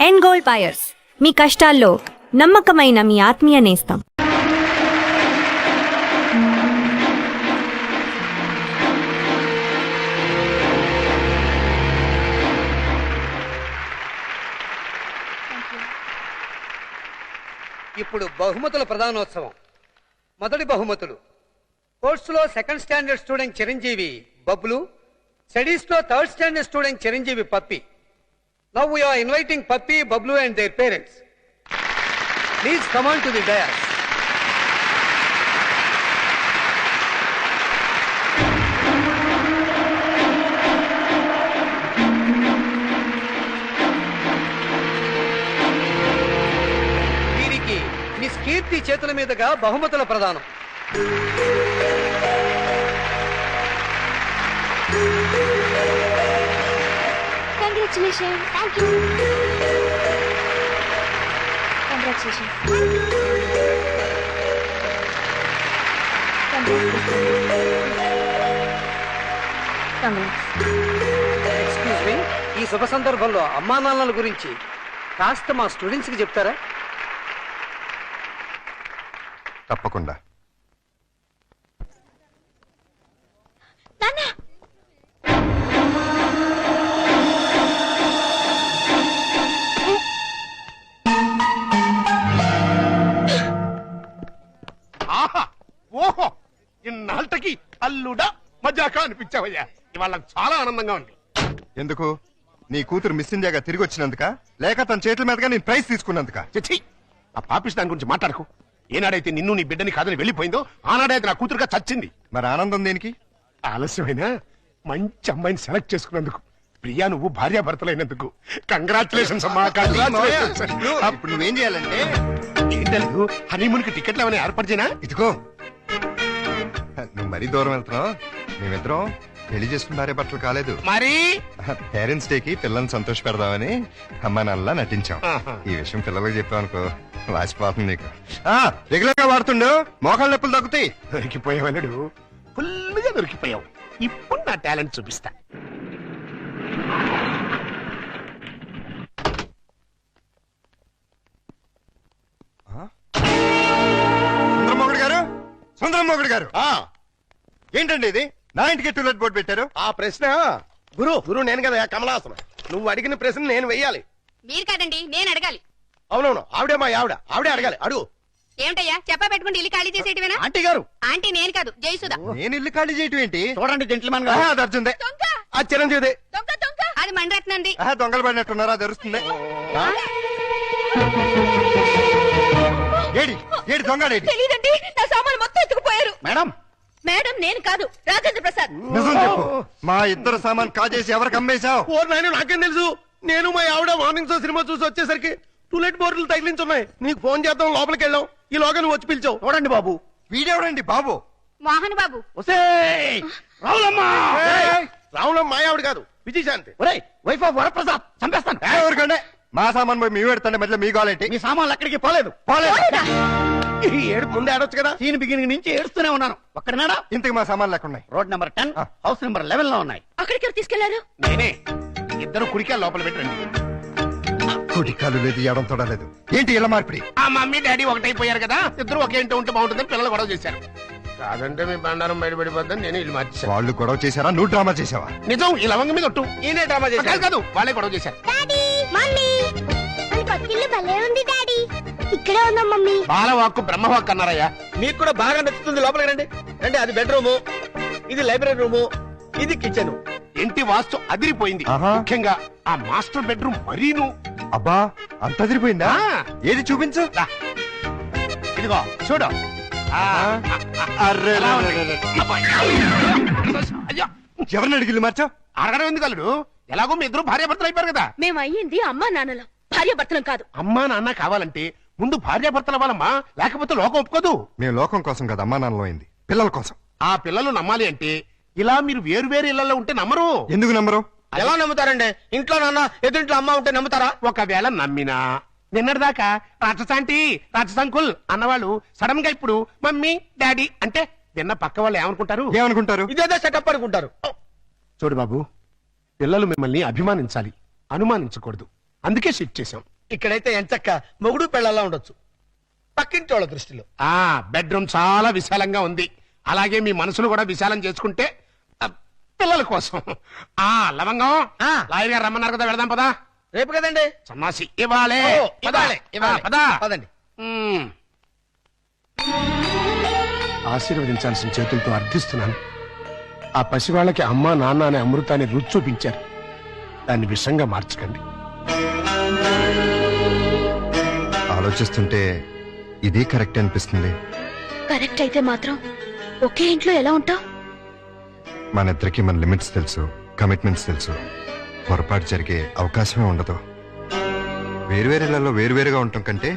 End gold buyers, మీ కష్టాల్లో నమ్మకమైన మీ ఆత్మీయ నేస్తం. ఇప్పుడు బహుమతుల ప్రధానోత్సవం. మొదటి బహుమతులు: కోర్సులో second standard student Chiranjeevi Bablu, studies లో third standard student Chiranjeevi Pappi. Now we are inviting Pappi, Bablu and their parents. Please come on to the dais. వీరికి మిస్ కీర్తి చేతుల మీదుగా బహుమతుల ప్రదానం. Congratulations. Thank you. Congratulations. Excuse me, ఈ శుభ సందర్భంలో అమ్మా నాన్నల గురించి కాస్త మా స్టూడెంట్స్ కి చెప్తారా? తప్పకుండా. ఓహో, ఇన్నాళ్ళకి అల్లుడా మజాకా అనిపించావయ్యా. ఇవాళ చాలా ఆనందంగా ఉంది. ఎందుకు? నీ కూతురు మిస్ ఇండియాగా తిరిగి వచ్చినందుక, లేక తన చేతుల మీదుగా నేను ప్రైజ్ తీసుకున్నందుక? చిచ్చి, ఆ పాపిస్ దాని గురించి మాట్లాడకు. ఏనాడైతే నిన్ను నీ బిడ్డని కాదని వెళ్ళిపోయిందో ఆనాడైతే నా కూతురుగా చచ్చింది. మరి ఆనందం దేనికి? ఆలస్యమైనా మంచి అమ్మాయిని సెలెక్ట్ చేసుకున్నందుకు. ప్రియా, నువ్వు భార్యాభర్తలైనందుకు కంగ్రాచులేషన్స్ అమ్మా. అప్పుడు నువ్వేం చేయాలంటే, ఏంటలేదు, హనీమూన్ కి టికెట్లు ఏమైనా ఏర్పాటు చేయనా? ఇదిగో, నువ్వు మరీ దూరం వెళ్తున్నావు. మేమిద్దరం పెళ్లి చేసుకున్న భార్య భర్తలు కాలేదు. మరి పేరెంట్స్ డే కి పిల్లల్ని సంతోష పెడదామని అమ్మా నాన్నలా నటించాం. ఆహా. ఈ విషయం పిల్లలకు చెప్పావనుకో వాసిపోతుంది నీకు. రెగ్యులర్ గా వాడుతుండు, మోకాళ్ళ నొప్పులు తగ్గుతాయి. దొరికిపోయావు, ఫుల్గా దొరికిపోయావు. ఇప్పుడు నా టాలెంట్ చూపిస్తా. సుందరమోగుడు గారు, సుందరమోగుడు గారు, ఏంటండి ఇది? నా ఇంటికి టూలెట్ బోర్డు పెట్టారు. ఆ ప్రశ్న గురు నేను కదా కమలాసనం. నువ్వు అడిగిన ప్రశ్న నేను వెయ్యాలి. మీరు కాదండి, నేను అడగాలి. అవునవును, ఆవిడే మా ఆవిడే అడగాలి. అడుగు. ఏమిటయ్యా, చెప్పా పెట్టుకుంటే ఇల్లు ఖాళీ చేసేటివేనా? ఆంటీ గారు, ఆంటీ నేను కాదు, జయసుధ. నేను ఇల్లు ఖాళీ చేయటం ఏంటి? చూడండి జెంట్లమన్ అది అర్జుందే. దొంగ ఆ చిరంజీవి. దొంగ దొంగ, అది మండరత్నంది. దొంగలు పడినట్టున్నారా? తెరుస్తుంది. ఏడి ఏడి దొంగడేడి? తెలీదండి, నా సామాన్ మొత్తం ఎత్తుకుపోయారు. మేడం మేడం నేను కాదు, రాజేంద్ర ప్రసాద్. నిజం చెప్పు, మా ఇద్దరు సామాన్ కాజేసి ఎవరికి అమ్మేశావు? ఓ నాయన, నాకేం తెలుసు. నేను మా ఆవిడ మార్నింగ్ షో సినిమా చూసి వచ్చేసరికి టూలెట్ బోర్డులు తగిలించున్నాయి. నీకు ఫోన్ చేద్దాం లోపలికి వెళ్ళాం. ఈ లోగా నువ్వు వచ్చి పిలిచావు. చూడండి బాబు. వీడెవడండి బాబు? మోహన్ బాబు. రావులమ్మ మా ఆవిడ కాదు, విజయశాంతి. Wife of Varaprasad. చంపేస్తాను. ఎవరికంటే మా సామాన్ పోయి మీ పెడతాండి, మధ్యలో మీ గోలేంటి? మీ సామాన్లు ఎక్కడికి పోలేదు. ఈ ఏడు ముందే ఆడొచ్చు కదా. సీన్ బిగినింగ్ నుంచి ఏడుస్తూనే ఉన్నాను. ఒక్కడనాడా? ఇంతకు మా సామాన్లు ఎక్కడ ఉన్నాయి? రోడ్ నెంబర్ 10, హౌస్ నెంబర్ 11 లో ఉన్నాయి. అక్కడికి ఎవరు తీసుకెళ్లారు? నేనే. ఇద్దరు కుడికాయ లోపల పెట్టండి. కుటికాలు లేదు, ఎడం తోడలేదు. ఏంటి ఇలా మార్పిడి? ఆ మమ్మీ డాడీ ఒకటైపోయారు కదా, ఇద్దరు ఒకే ఇంటి ఉంటే బాగుంటుందని పిల్లలు గొడవ చేశారు. కాదంటే మీ బండారం బయటపడిపోద్దని నేను ఇల్లు మార్చేశాను. వాళ్ళు గొడవ చేశారా? నువ్వు డ్రామా చేసావా? నిజం, ఈ లవంగ మీద ఒట్టు. ఈయనే డ్రామా చేశారు. కాదు, వాళ్ళే గొడవ చేశారు. డాడీ, మమ్మీ, మన పక్కిల్లు భలే ఉంది డాడీ. ఇక్కడే ఉందాం మమ్మీ. బాలవాక్కు బ్రహ్మవాక్కు అన్నారయ్యా. మీకు కూడా బాగా నచ్చుతుంది. లోపలికి రండి. రండి, అది బెడ్రూమ్, ఇది లైబ్రరీ రూము, ఇది కిచెన్. ఇంటి వాస్తు అదిరిపోయింది. ఆహా. ముఖ్యంగా ఆ మాస్టర్ బెడ్రూమ్ మరీను. అబ్బా, అంత అదిరిపోయిందా? ఏది చూపించు. ఇదిగో చూడు. అర్రే, ఎలా ఉంది? అయ్యో, ఎవరిని అడిగిల్లు మార్చావు? అడగడం ఎందుకు అల్లుడు? ఎలాగో మీ ఇద్దరు భార్యాభర్తలు అయిపోయారు కదా. మేము అయ్యింది అమ్మా నాన్నలం, భార్యాభర్తలం కాదు. అమ్మా నాన్న కావాలంటే ముందు భార్యాభర్తలు అవ్వాలమ్మా, లేకపోతే లోకం ఒప్పుకోదు. మేము లోకం కోసం కదా అమ్మా నాన్నలో అయింది, పిల్లల కోసం. ఆ పిల్లలు నమ్మాలి అంటే ఇలా మీరు వేరు వేరు ఇళ్లలో ఉంటే నమ్మరు. ఎందుకు నమ్మరు? ఎలా నమ్ముతారండి? ఇంట్లో నాన్న, ఎదురింట్లో అమ్మ ఉంటే నమ్ముతారా? ఒకవేళ నమ్మినా నిన్నటిదాకా రాక్షసాంటి రాక్షసంకుల్ అన్నవాళ్ళు సడన్ గా ఇప్పుడు మమ్మీ డాడీ అంటే విన్న పక్క వాళ్ళు ఏమనుకుంటారు? ఏమనుకుంటారు? ఇదేదో సెటప్ అనుకుంటారు. చూడు బాబు, పిల్లలు మిమ్మల్ని అభిమానించాలి, అనుమానించకూడదు. అందుకే షిఫ్ట్ చేశాం. ఇక్కడైతే ఎంచక్క మొగుడు పెళ్ళాలా ఉండొచ్చు. పక్కింటి వాళ్ళ దృష్టిలో బెడ్రూమ్ చాలా విశాలంగా ఉంది. అలాగే మీ మనసును కూడా విశాలం చేసుకుంటే పిల్లల కోసం. లవంగం లాయర్ గారు రమ్మన్నారు కదా, వెళదాం పదా. రేపు కదండి. సన్నాసి ఇవ్వాలే. ఓ, ఇవ్వాలే, ఇవ్వాలే. పదండి. ఆశీర్వదించాల్సిన చేతులతో అర్థిస్తున్నాను. ఆ పసివాళ్ళకి అమ్మా నాన్న అనే అమృతాన్ని రుచి చూపించారు. దాన్ని విషంగా మార్చకండి. ఆలోచిస్తుంటే ఇది కరెక్ట్ అనిపిస్తుంది. కరెక్ట్ అయితే మాత్రం ఒకే ఇంట్లో ఎలా ఉంటావు? మన ఇద్దరికి మన లిమిట్స్ తెలుసు, కమిట్మెంట్స్ తెలుసు. పొరపాటు జరిగే అవకాశమే ఉండదు. వేరువేరేలలో వేరువేరుగా ఉండటం కంటే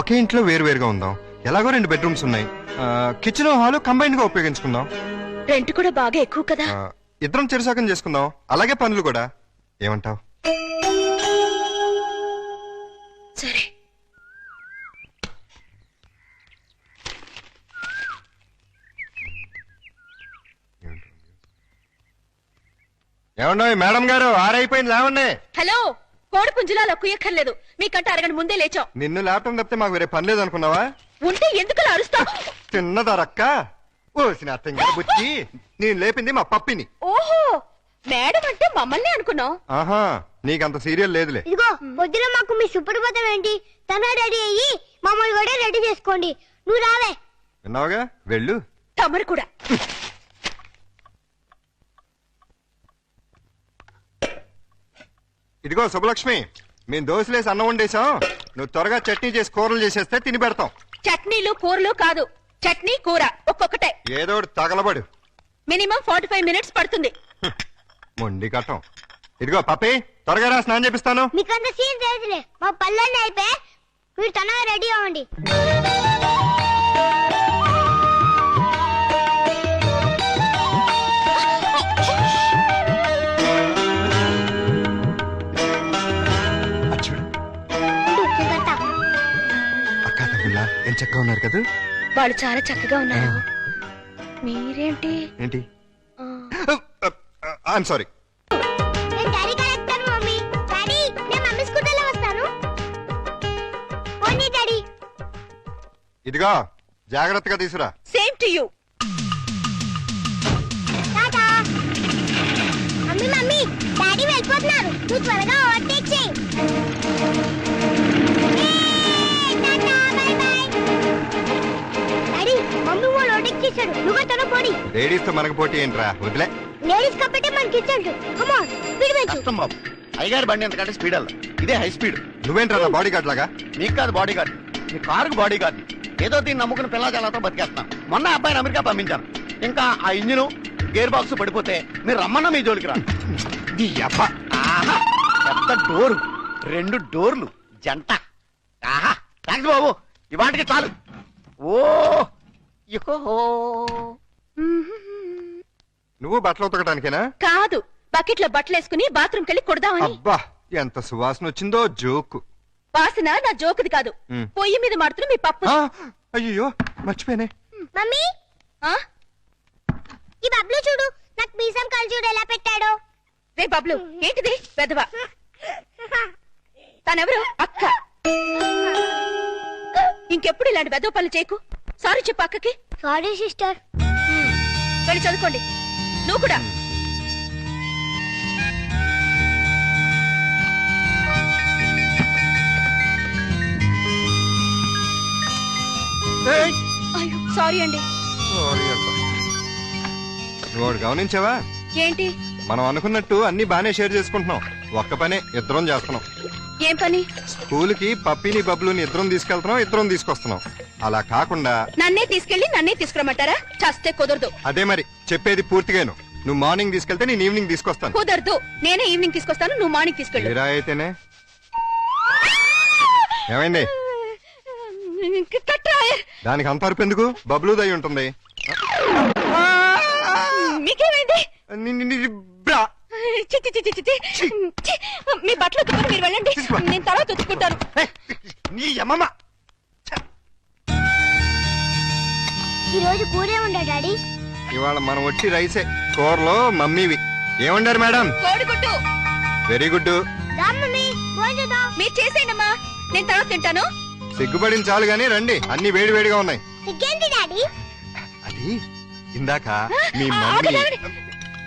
ఒకే ఇంట్లో వేరువేరుగా ఉందాం. ఎలాగో 2 బెడ్రూమ్స్ ఉన్నాయి. కిచెన్ హాల్ కంబైన్డ్ గా ఉపయోగించుకుందాం. రెంట్ కూడా బాగా ఎక్కువ కదా. ఇద్దరం చెరుసాకం చేసుకుందాం. అలాగే పనులు కూడా. ఏమంటావ్? సరే. ఏమన్నా మేడం గారు, ఆరైపోయింది లేవండి. హలో, కోడి పుంజులా కుయ్యక్కర్లేదు. మీకంటే అరగంట ముందే లేచాం. నిన్ను ల్యాప్టాప్ తప్పితే మాకు వేరే పని లేదు అనుకున్నావా? ఉంటే ఎందుకు అరుస్తావు? తిన్నదారక్క ఓసిన అత్తంగా బుచ్చి. నేను లేపింది మా పప్పిని. ఓహో, మేడం అంటే మమ్మల్ని అనుకున్నావు. ఆహా, నీకంత సీరియల్ లేదులే. ఇదిగో పొద్దున మాకు మీ సుప్రభాతం ఏంటి? తన రెడీ అయ్యి మమ్మల్ని కూడా రెడీ చేసుకోండి. నువ్వు రావే. విన్నావుగా, వెళ్ళు. తమరు కూడా. ఇదిగో శుభలక్ష్మి, మేము దోశలేసి అన్నం వండేసాం. నువ్వు త్వరగా చట్నీ చేసి కూరలు చేసేస్తే తిని పెడతాం. చట్నీలు కూరలు కాదు, చట్నీ కూర ఒక్కొక్కటే. ఏదో ఒకటి తగలబడు. మినిమం 45 మినిట్స్ పడుతుంది. మొండి కట్టం. ఇదిగో పప్పి, త్వరగా రా, స్నానం చేపిస్తాను. మీకంత సీన్ తెలియదులే. మా పల్లెల్ని అయిపోయి మీరు తనగా రెడీ అవ్వండి. అక్క తమ్ముళ్ళ ఏం చక్కగా ఉన్నారు కదా. వాళ్ళు చాలా చక్కగా ఉన్నారు. మీరేంటి? ఏంటి? I'm sorry. నేను డాడీ కరెక్టాను మమ్మీ. డాడీ, నేను మమ్మీ స్కూటర్లో వస్తాను. పోనీ డాడీ. ఇదిగో జాగ్రత్తగా తీసురా. Same to you. Tata. Mummy mummy, daddy వెళ్ళిపోతున్నారు. నువ్వు త్వరగా ఓవర్టేక్ చేయి. Tata, by by. Daddy, mummy వాళ్ళు ఓవర్టేక్ చేశాడు. నువ్వు తన పోనీ. లేడీస్ తో మనకు పోటీ ఏంట్రా, వదిలే. లేడీస్ కాబట్టి మనకి ఇచ్చాడు. కమ్ ఆన్, స్పీడ్ పెంచు. కష్టం బాబు. అయ్యగారి బండి ఎంతకంటే స్పీడ్ అల్ల, ఇదే హై స్పీడ్. నువ్వేంట్రా నా బాడీ గార్డ్ లాగా? నీకు కాదు బాడీ గార్డ్, నీ కారుకు బాడీ గార్డ్. ఏదో దీన్ని నమ్ముకుని పిల్లల జనాలతో బతికేస్తున్నాను. మొన్న అబ్బాయిని అమెరికా పంపించాను. ఇంకా ఆ ఇంజిన్ గేర్ బాక్స్ పడిపోతే మీరు రమ్మన్నా మీ జోలికి రా. ఆహా, పెద్ద డోరు, 2 డోర్లు జంట. ఆహా, థ్యాంక్స్ బాబు, ఇవాటికి చాలు. ఓ ఇహో. నువ్వు బట్టలు ఉతకడానికేనా? కాదు, బకెట్ లో బట్టలు వేసుకుని బాత్రూమ్ కెళ్ళి కొడదామని. అబ్బా, ఎంత సువాసన వచ్చిందో. జోకు. వాసన నా జోకుది కాదు. పొయ్యి మీద మాడుతున్న మీ పప్పు. అయ్యో మర్చిపోయానే. మమ్మీ, ఆ? ఈ బబ్లు చూడు, నాకు మీసం కళ్ళు చూడు ఎలా పెట్టాడో. రే బబ్లు, ఏంటిది పెదవా? తనెవరు? అక్క. ఇంకెప్పుడు ఇలాంటి వెదవ పనులు చేయకు. సారీ చెప్పు అక్కకి. Sorry sister. వెళ్ళి చదువుకోండి. నువ్వు కూడా. ఏయ్! అయ్యో సారీ అండి. సారీ అబ్బా. నువ్వు ఒకటి గమనించావా? ఏంటి? మనం అనుకున్నట్టు అన్ని బానే షేర్ చేసుకుంటున్నాం. ఒక్క పనే ఇద్దరం చేస్తున్నాం. ఏం పని? స్కూల్ కి పప్పిని బబ్లుని ఇద్దరం తీసుకెళ్తున్నాం, ఇద్దరం తీసుకొస్తున్నాం. అలా కాకుండా నన్నే తీసుకెళ్లి నన్నే తీసుకురమ్మంటారా? చస్తే కుదరదు. అదే మరి చెప్పేది పూర్తిగాను. నువ్వు మార్నింగ్ తీసుకెళ్తే నేను ఈవినింగ్ తీసుకొస్తాను. కుదరదు. నేనే ఈవినింగ్ తీసుకొస్తాను, నువ్వు మార్నింగ్ తీసుకెళ్ళు. మీరా అయితేనే. ఏమైంది? దానికి అంత అరుపు ఎందుకు? బబ్లు దయ ఉంటుంది. మీకేమైంది? బ్రా. చి, చి, చి, చి, చి, చి. మీ బట్టలు ఉతుకుని మీరు వెళ్ళండి, నేను తర్వాత ఉతుక్కుంటాను. నీ అమ్మమ్మ. ఈ రోజు కూరే ఉండా డాడీ. ఇవాళ మనం వచ్చి రైసే. కూరలో మమ్మీవి. ఏమండారు మేడం? కోడిగుడ్డు. Very good. రా మమ్మీ, భోజనం. మీరు చేసేయండమ్మా. నేను తర్వాత తింటాను. సిగ్గుపడిన చాలు గానీ రండి, అన్ని వేడి వేడిగా ఉన్నాయి. సిగ్గేంటి డాడీ? అది ఇందాక మీ ఆగండి, మమ్మీ ఆగండి.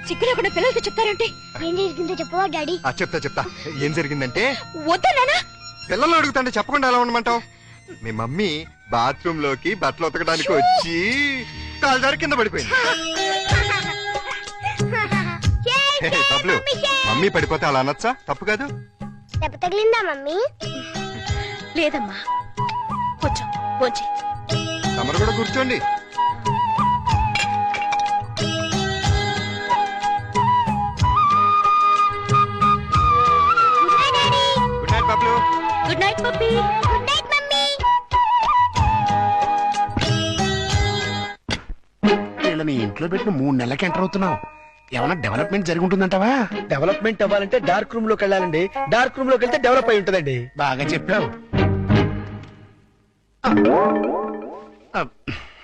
సిగ్గు లేకుండా పిల్లలకి చెప్తారంటే. ఏం జరిగిందో చెప్పవా డాడీ? చెప్తా ఏం జరిగిందంటే వద్దా నాన్న? పిల్లలు అడుగుతుంటే చెప్పకుండా ఎలా ఉండమంటావు? మీ మమ్మీ బాత్రూమ్ లోకి బట్టలు ఉతకడానికి వచ్చి కాలుదారి కింద పడిపోయింది. బబ్లు, మమ్మీ పడిపోతే అలా అనొచ్చా? తప్పు కాదు. దెబ్బ తగిలిందా మమ్మీ? లేదమ్మా, కొంచెం కొంచెం. తమరు కూడా కూర్చోండి. Good night daddy. Good night Bablu. Good night Pappi. Good night mummy. వీళ్ళని ఇంట్లో పెట్టిన 3 నెలలకి ఎంటర్ అవుతున్నావు. ఏమైనా డెవలప్మెంట్ జరిగి ఉంటుందంటావా? డెవలప్మెంట్ అవ్వాలంటే డార్క్ రూమ్ లోకి వెళ్ళాలండి. డార్క్ రూమ్ లోకి వెళ్తే డెవలప్ అయి ఉంటుందండి. బాగా చెప్పావు.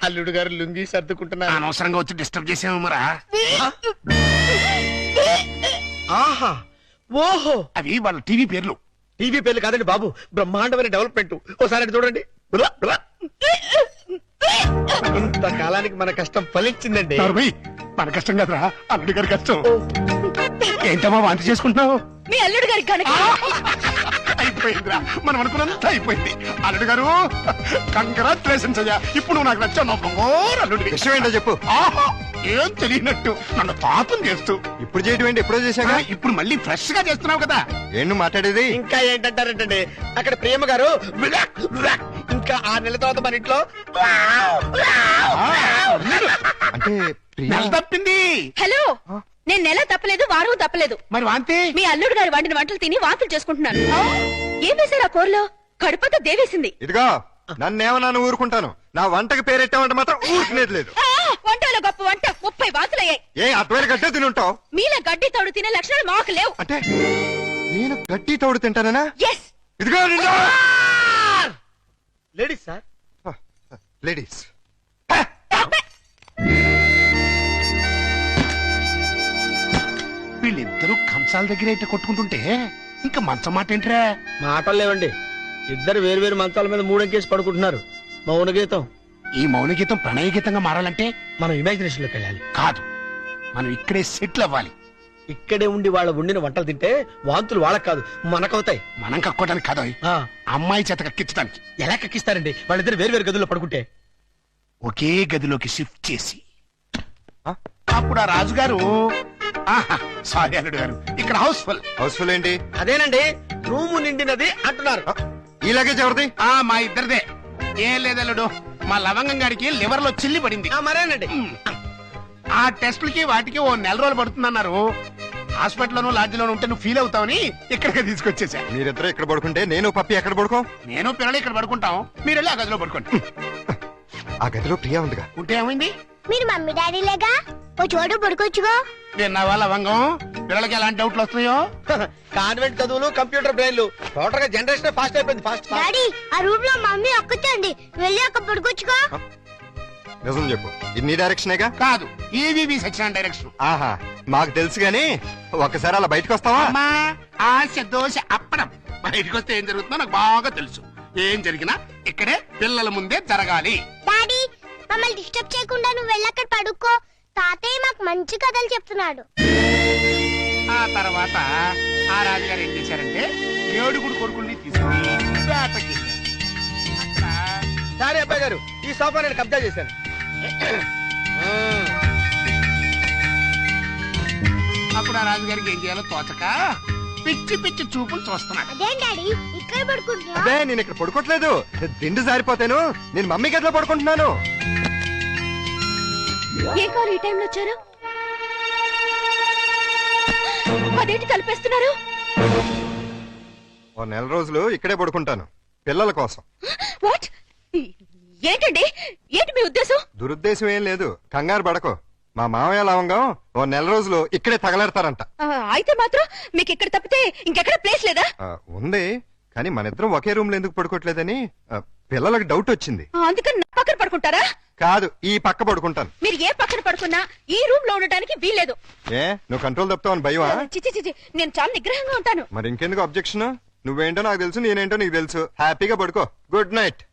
అల్లుడు గారు లుంగి సర్దుకుంటున్నారు. అనవసరంగా వచ్చి డిస్టర్బ్ చేసాము మరా. ఆహా, ఓహో, అవి వాళ్ళ టీవీ పేర్లు. టీవీ పేర్లు కాదండి బాబు, బ్రహ్మాండమైన డెవలప్మెంట్. ఓసారి అటు చూడండి. బ్రా, బ్రా. ఇంతకాలానికి మన కష్టం ఫలించిందండి. నార్మల్, మన కష్టం కదరా, అల్లుడి గారి కష్టం. ఏంటమ్మా వాంతి చేసుకుంటున్నావు? మీ అల్లుడు గారికి కనుక అయిపోయిందిరా, మనం అనుకున్నంత అయిపోయింది. అల్లుడు గారు కంగ్రాచులేషన్స్ అయ్యా. ఇప్పుడు నువ్వు నాకు నచ్చావు. నా బంగారు అల్లుడివి. విషయం ఏంటో చెప్పు. ఆహా, ఏం తెలియనట్టు నన్ను పాపం చేస్తూ ఇప్పుడు చేయటం ఏంటి? ఎప్పుడో చేశాగా. ఇప్పుడు మళ్ళీ ఫ్రెష్ గా చేస్తున్నావు కదా. ఏంటి మాట్లాడేది? ఇంకా ఏంటంటారేంటండి, అక్కడ ప్రేమ గారు విలాక్, విలాక్. ఇంకా 6 నెలల తర్వాత మన ఇంట్లో అంటే ప్రియా- నెల తప్పింది. హలో, నేను నెల తప్పలేదు, వారం తప్పలేదు. మరి వాంతి మీ అల్లుడు గారు వండిన వంటలు తిని వాంతులు చేసుకుంటున్నాను. ఏం వేశారు ఆ కూరలో? కడుపంతా దేవేసింది. ఇదిగో నన్నేమన్నాను ఊరుకుంటాను, నా వంటకి పేరెట్టామంటే మాత్రం ఊరుకునేది లేదు. వంటలో గొప్ప వంట 30 వాంతులయ్యాయి. ఏ అటువైపు గడ్డే తిని ఉంటావు? మీలా గడ్డి తోడు తినే లక్షణాలు మాకు లేవు. అంటే నేను గడ్డి తోడు తింటానా? ఎస్. ఇదిగో నిన్ను. Ladies sir. లేడీస్ వీళ్ళిద్దరూ కంసాల దగ్గర అయితే కొట్టుకుంటుంటే ఇంకా మంచం మాట ఏంట్రా? మాటలు లేవండి, ఇద్దరు వేరు వేరు మంచాల మీద మూడంకేసి పడుకుంటున్నారు. మౌన గీతం. ఈ మౌన గీతం ప్రణయ గీతంగా మారాలంటే మనం ఇమాజినేషన్ లోకి వెళ్ళాలి. కాదు, మనం ఇక్కడే సెటిల్ అవ్వాలి. ఇక్కడే ఉండి వాళ్ళ వండిన వంటలు తింటే వాంతులు వాళ్ళకి కాదు మనకవుతాయి. మనం కక్కోడానికి కాదు, ఆ, అమ్మాయి చేత కక్కించడానికి. ఎలా కక్కిస్తారండి వాళ్ళిద్దరు వేరు వేరు గదుల్లో పడుకుంటే? ఒకే గదిలోకి షిఫ్ట్ చేసి అప్పుడు ఆ రాజుగారు, సారీ అల్లుడు గారు, ఇక్కడ హౌస్ఫుల్. హౌస్ఫుల్ ఏంటి? అదేనండి, రూము నిండినది అంటున్నారు. ఈ లగేజ్ ఎవరిది? మా ఇద్దరిదే. ఏం లేదల్లుడు, మా లవంగం గారికి లివర్ లో చిల్లి పడింది. మరేనండి, ఆ టెస్టులకి వాటికి 1 నెల రోజులు పడుతుందన్నారు. హాస్పిటల్లోనూ లాడ్జిలోనూ ఉంటే నువ్వు ఫీల్ అవుతావని ఇక్కడికి తీసుకొచ్చేసా. మీరిద్దరు ఇక్కడ పడుకుంటే నేను పప్పి ఎక్కడ పడుకో? నేను పిల్లలు ఇక్కడ పడుకుంటాం, మీరు వెళ్ళి ఆ గదిలో పడుకోండి. ఆ గదిలో ప్రియా ఉందిగా. ఉంటే ఏమైంది? మీరు మమ్మీ డాడీ లేగా ఓ చోటు పడుకోవచ్చుగా. విన్నావా లవంగం, పిల్లలకి ఎలాంటి డౌట్లు వస్తున్నాయో? కాన్వెంట్ చదువులు, కంప్యూటర్ బ్రెయిన్లు, టోటల్ గా జనరేషన్ ఫాస్ట్ అయిపోయింది. ఫాస్ట్ డాడీ ఆ రూమ్ లో మమ్మీ ఒక్కచండి, వెళ్ళి అక్కడ పడుకోవచ్చుగా. నిజం చెప్పు, ఇది నీ డైరెక్షనేగా? కాదు, ఈవీవి సచిన డైరెక్షన్. ఆహా, మాకు తెలుసు గాని ఒక్కసారి అలా బయటకు వస్తావా? అమ్మా, ఆశ దోశ అప్పడం. బయటకు వస్తే ఏం జరుగుతుందో నాకు బాగా తెలుసు. ఏం జరిగినా ఇక్కడే పిల్లల ముందే జరగాలి. డాడీ మమ్మల్ని డిస్టర్బ్ చేయకుండా నువ్వు వెళ్ళి అక్కడ పడుకో. తాతయ్య మాకు మంచి కథలు చెప్తున్నాడు. ఆ తర్వాత ఆ రాజుగారు ఏం చేశారంటే 7 కొడుకుల్ని తీసుకుని వేటకి వెళ్ళారు. అక్కడ సరే అబ్బాయి గారు, ఈ సోఫా నేను కబ్జా చేశాను. అప్పుడు ఆ రాజుగారికి ఏం చేయాలో తోచక పిచ్చి పిచ్చి చూపులు చూస్తున్నాడు. అదేం డాడీ ఇక్కడ పడుకుంటున్నా? అదే నేను ఇక్కడ పడుకోవట్లేదు, దిండు జారిపోతాను. నేను మమ్మీ గదిలో పడుకుంటున్నాను. ఏ కారు ఈ టైంలో వచ్చారు? అదేంటి తలపేస్తున్నారు? ఓ నెల రోజులు ఇక్కడే పడుకుంటాను పిల్లల కోసం. వాట్? ఏంటండి, ఏంటి మీ ఉద్దేశం? దురుద్దేశం ఏం లేదు, కంగారు పడకో. మా మామయ్య లవంగం ఓ నెల రోజులు ఇక్కడే తగలెడతారంట. అయితే మాత్రం మీకు ఇక్కడ తప్పితే ఇంకెక్కడ ప్లేస్ లేదా? ఉంది, కానీ మన ఇద్దరం ఒకే రూమ్ లో ఎందుకు పడుకోవట్లేదని పిల్లలకు డౌట్ వచ్చింది. అందుకని నా పక్కన పడుకుంటారా? కాదు, ఈ పక్క పడుకుంటాను. మీరు ఏ పక్కన పడుకున్నా ఈ రూమ్ లో ఉండడానికి వీల్లేదు. ఏ నువ్వు కంట్రోల్ తప్పుతావని భయమా? చిచి చిచి, నేను చాలా నిగ్రహంగా ఉంటాను. మరి ఇంకెందుకు అబ్జెక్షన్? నువ్వేంటో నాకు తెలుసు, నేనేంటో నీకు తెలుసు. హ్యాపీగా పడుకో. Good night.